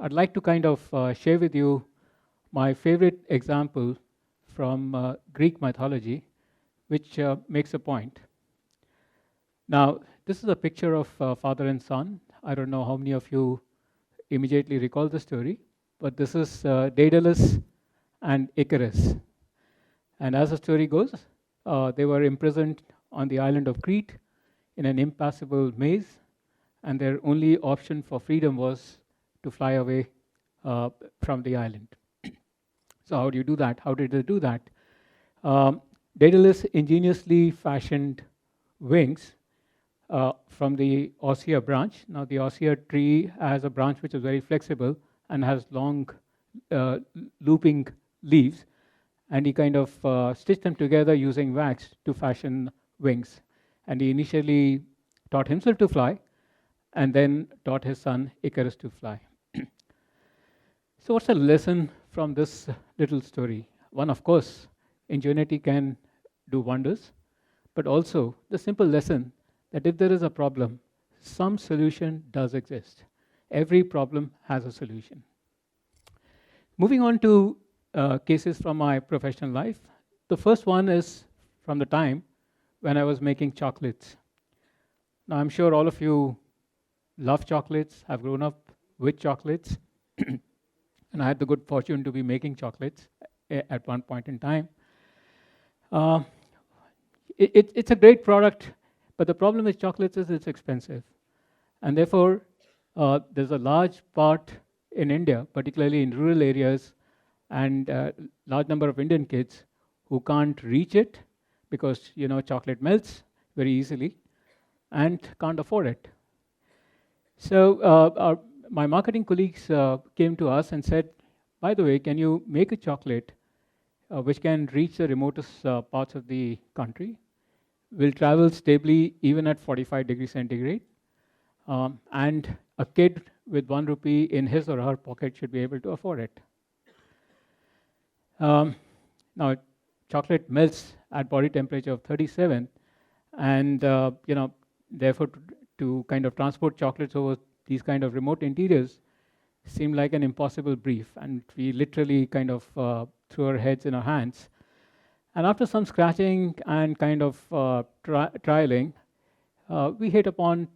I'd like to kind of share with you my favorite example from Greek mythology, which makes a point. Now, this is a picture of father and son. I don't know how many of you immediately recall the story, but this is Daedalus and Icarus. And as the story goes, they were imprisoned on the island of Crete in an impassable maze, and their only option for freedom was to fly away from the island. So how do you do that? How did they do that? Um, Daedalus ingeniously fashioned wings from the Ossia branch. Now, the Ossia tree has a branch which is very flexible and has long uh, looping leaves, and he kind of stitched them together using wax to fashion wings. And he initially taught himself to fly, and then taught his son Icarus to fly. So, what's the lesson from this little story? One, of course, ingenuity can do wonders, but also the simple lesson that if there is a problem, some solution does exist. Every problem has a solution. Moving on to cases from my professional life, the first one is from the time when I was making chocolates. Now, I'm sure all of you love chocolates, have grown up with chocolates, and I had the good fortune to be making chocolates at one point in time. Uh, it's a great product, but the problem with chocolates is it's expensive. And therefore, there's a large part in India, particularly in rural areas, and large number of Indian kids who can't reach it because chocolate melts very easily and can't afford it. So my marketing colleagues came to us and said, by the way, can you make a chocolate which can reach the remotest parts of the country, will travel stably even at 45 degrees centigrade, and a kid with 1 rupee in his or her pocket should be able to afford it. Now, chocolate melts at body temperature of 37, and therefore, to kind of transport chocolates over these kind of remote interiors seemed like an impossible brief, and we literally kind of threw our heads in our hands. And after some scratching and kind of trialing, we hit upon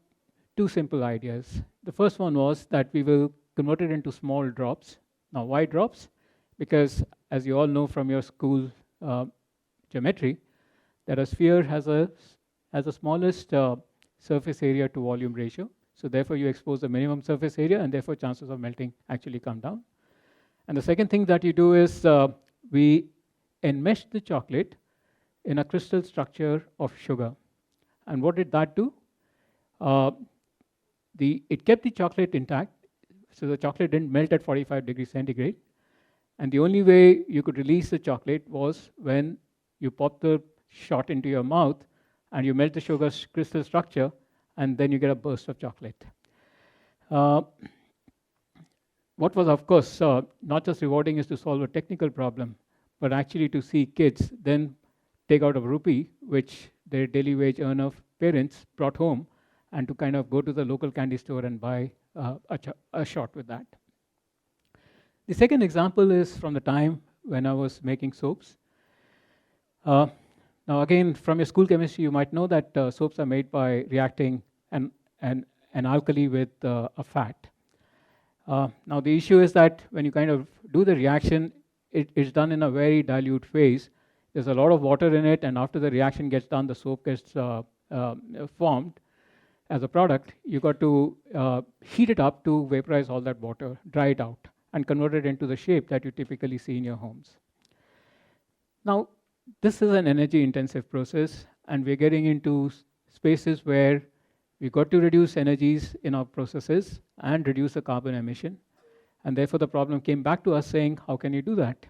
two simple ideas. The first one was that we will convert it into small drops. Now, why drops? Because, as you all know from your school geometry, that a sphere has the smallest surface area to volume ratio. So therefore, you expose the minimum surface area, and therefore chances of melting actually come down. And the second thing that you do is we enmesh the chocolate in a crystal structure of sugar. And what did that do? It kept the chocolate intact, so the chocolate didn't melt at 45 degrees centigrade. And the only way you could release the chocolate was when you pop the shot into your mouth and you melt the sugar crystal structure, and then you get a burst of chocolate. What was, of course, not just rewarding is to solve a technical problem, but actually to see kids then take out a rupee, which their daily wage earner parents brought home, and to kind of go to the local candy store and buy a shot with that. The second example is from the time when I was making soaps. Now, again, from your school chemistry, you might know that soaps are made by reacting an alkali with a fat. Now, the issue is that when you kind of do the reaction, it's done in a very dilute phase. There's a lot of water in it, and after the reaction gets done, the soap gets formed as a product. You got to heat it up to vaporize all that water, dry it out, and convert it into the shape that you typically see in your homes. Now, this is an energy-intensive process, and we're getting into spaces where we got to reduce energies in our processes and reduce the carbon emission. And therefore, the problem came back to us saying, how can you do that?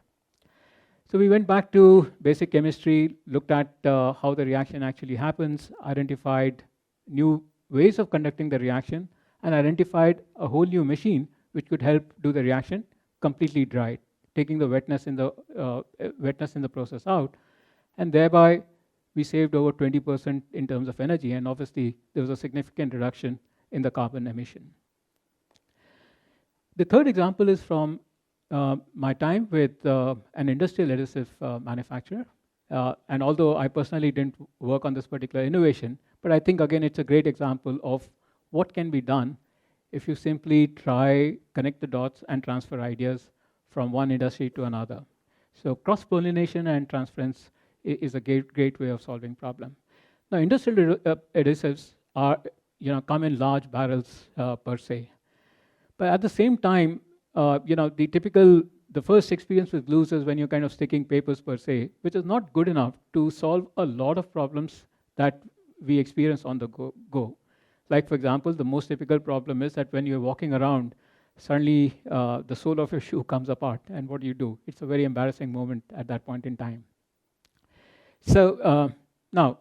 So we went back to basic chemistry, looked at how the reaction actually happens, identified new ways of conducting the reaction, and identified a whole new machine which could help do the reaction completely dry, taking the wetness in the process out, and thereby we saved over 20% in terms of energy, and obviously there was a significant reduction in the carbon emission. The third example is from my time with an industrial adhesive manufacturer. And although I personally didn't work on this particular innovation, but I think again it's a great example of what can be done if you simply try, connect the dots, and transfer ideas from one industry to another. So cross-pollination and transference is a great way of solving problem. Now, industrial adhesives are, come in large barrels per se. But at the same time, the first experience with glues is when you're kind of sticking papers per se, which is not good enough to solve a lot of problems that we experience on the go. Like, for example, the most typical problem is that when you're walking around, suddenly the sole of your shoe comes apart, and what do you do? It's a very embarrassing moment at that point in time. So now,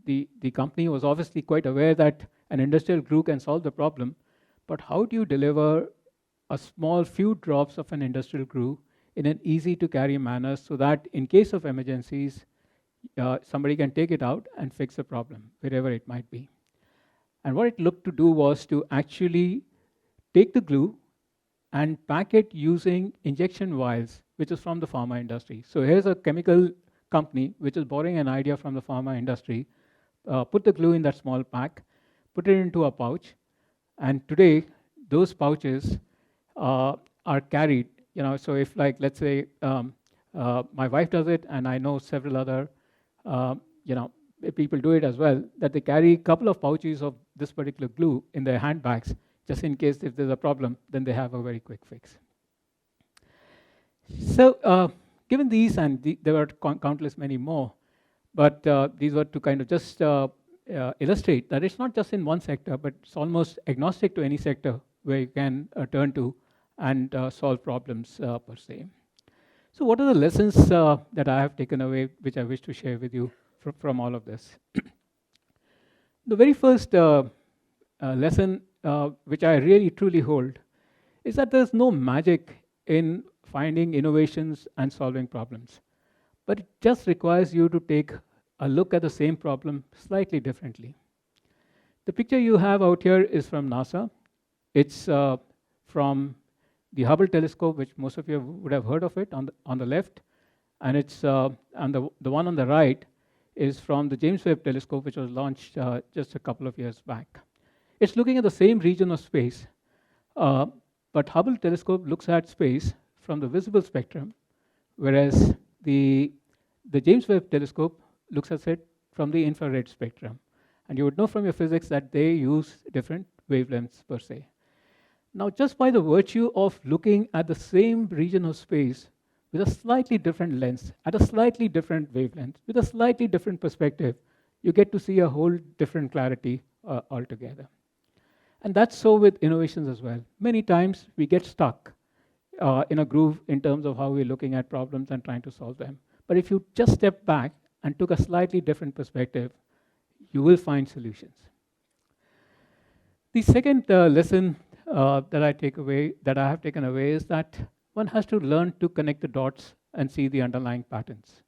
the company was obviously quite aware that an industrial glue can solve the problem, but how do you deliver a small few drops of an industrial glue in an easy to carry manner so that in case of emergencies, somebody can take it out and fix the problem, wherever it might be. And what it looked to do was to actually take the glue and pack it using injection vials, which is from the pharma industry. So here's a chemical company which is borrowing an idea from the pharma industry, put the glue in that small pack, put it into a pouch, and today those pouches are carried. So if, like, let's say my wife does it, and I know several other people do it as well, that they carry a couple of pouches of this particular glue in their handbags, just in case if there's a problem, then they have a very quick fix. So given these, and there were countless many more, but these were to kind of just illustrate that it's not just in one sector, but it's almost agnostic to any sector where you can turn to and solve problems per se. So what are the lessons that I have taken away, which I wish to share with you from all of this? The very first lesson which I really truly hold is that there's no magic in finding innovations and solving problems, but it just requires you to take a look at the same problem slightly differently. The picture you have out here is from NASA. It's from the Hubble telescope, which most of you would have heard of it, on the left, and it's and the one on the right is from the James Webb telescope, which was launched just a couple of years back. It's looking at the same region of space, but Hubble telescope looks at space from the visible spectrum, whereas the James Webb telescope looks at it from the infrared spectrum. And you would know from your physics that they use different wavelengths per se. Now, just by the virtue of looking at the same region of space with a slightly different lens, at a slightly different wavelength, with a slightly different perspective, you get to see a whole different clarity altogether. And that's so with innovations as well. Many times we get stuck in a groove in terms of how we're looking at problems and trying to solve them. But if you just step back and took a slightly different perspective, you will find solutions. The second lesson that I have taken away is that one has to learn to connect the dots and see the underlying patterns,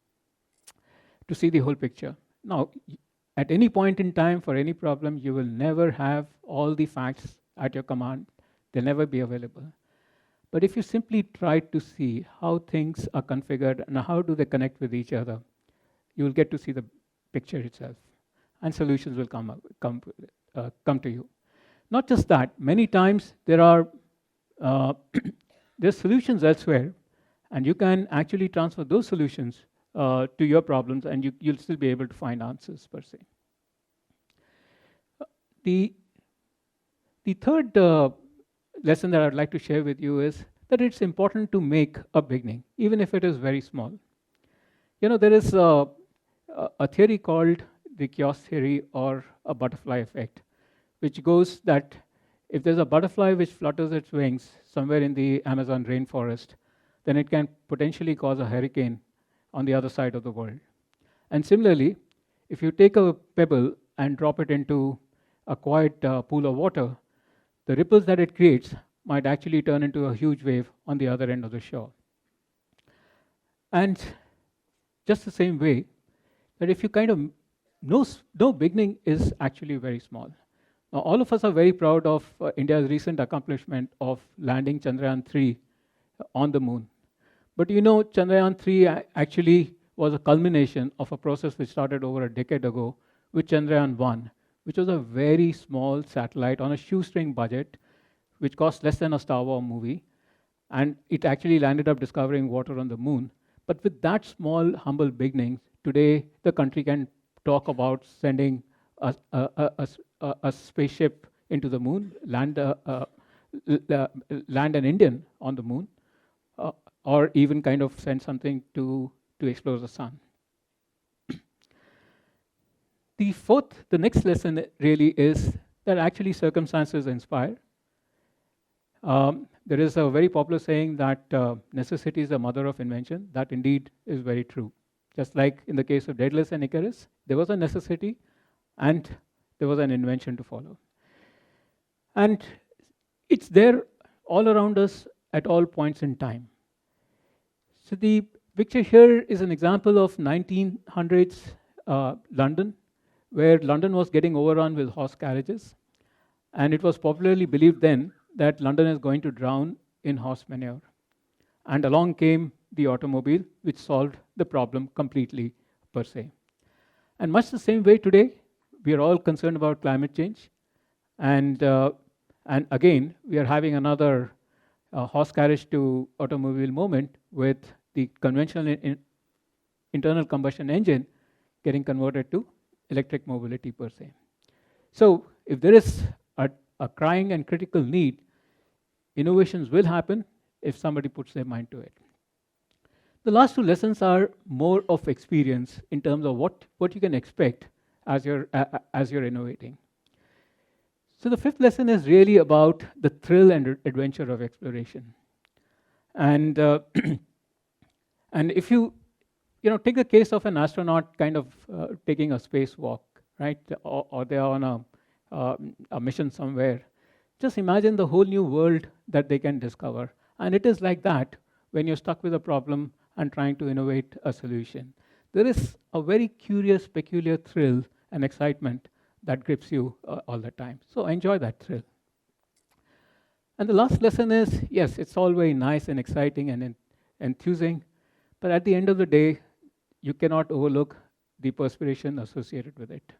to see the whole picture. Now, at any point in time for any problem, you will never have all the facts at your command. They'll never be available. But if you simply try to see how things are configured and how do they connect with each other, you will get to see the picture itself, and solutions will come to you. Not just that, many times there are there's solutions elsewhere, and you can actually transfer those solutions to your problems, and you'll still be able to find answers per se. The third lesson that I'd like to share with you is that it's important to make a beginning, even if it is very small. There is a theory called the chaos theory, or a butterfly effect, which goes that if there's a butterfly which flutters its wings somewhere in the Amazon rainforest, then it can potentially cause a hurricane on the other side of the world. And similarly, if you take a pebble and drop it into a quiet pool of water, the ripples that it creates might actually turn into a huge wave on the other end of the shore. And just the same way, that if you kind of no beginning is actually very small. Now, all of us are very proud of India's recent accomplishment of landing Chandrayaan-3 on the moon. But you know, Chandrayaan-3 actually was a culmination of a process which started over a decade ago with Chandrayaan-1, which was a very small satellite on a shoestring budget, which cost less than a Star Wars movie. And it actually landed up discovering water on the moon. But with that small, humble beginning, today the country can talk about sending a spaceship into the moon, land an Indian on the moon, or even kind of send something to explore the sun. The next lesson really is that actually circumstances inspire. There is a very popular saying that necessity is the mother of invention. That indeed is very true. Just like in the case of Daedalus and Icarus, there was a necessity and there was an invention to follow. And it's there all around us at all points in time. So the picture here is an example of 1900s London, where London was getting overrun with horse carriages. And it was popularly believed then that London is going to drown in horse manure. And along came the automobile, which solved the problem completely, per se. And much the same way today, we are all concerned about climate change. And again, we are having another horse carriage to automobile moment with the conventional internal combustion engine getting converted to electric mobility, per se. So if there is a crying and critical need, innovations will happen if somebody puts their mind to it. The last two lessons are more of experience in terms of what you can expect as you're innovating. So the fifth lesson is really about the thrill and adventure of exploration. And and if you take the case of an astronaut kind of taking a spacewalk, right, or they are on a mission somewhere. Just imagine the whole new world that they can discover. And it is like that when you're stuck with a problem and trying to innovate a solution. There is a very curious, peculiar thrill and excitement that grips you all the time. So enjoy that thrill. And the last lesson is, yes, it's all very nice and exciting and enthusing, but at the end of the day, you cannot overlook the perspiration associated with it.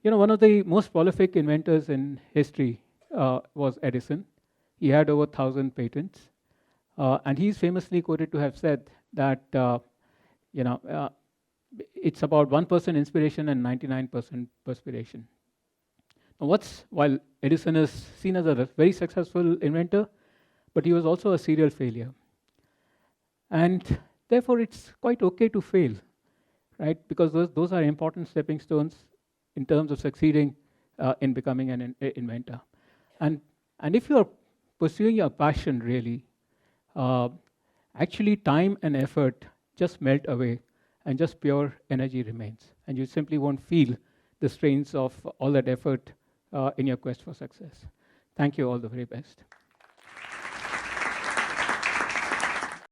One of the most prolific inventors in history was Edison. He had over 1,000 patents. And he's famously quoted to have said that, it's about 1% inspiration and 99% perspiration. Now while Edison is seen as a very successful inventor, but he was also a serial failure. And therefore, it's quite okay to fail, right? Because those are important stepping stones in terms of succeeding in becoming an inventor. And if you are pursuing your passion really, actually time and effort just melt away and just pure energy remains. And you simply won't feel the strains of all that effort in your quest for success. Thank you, all the very best.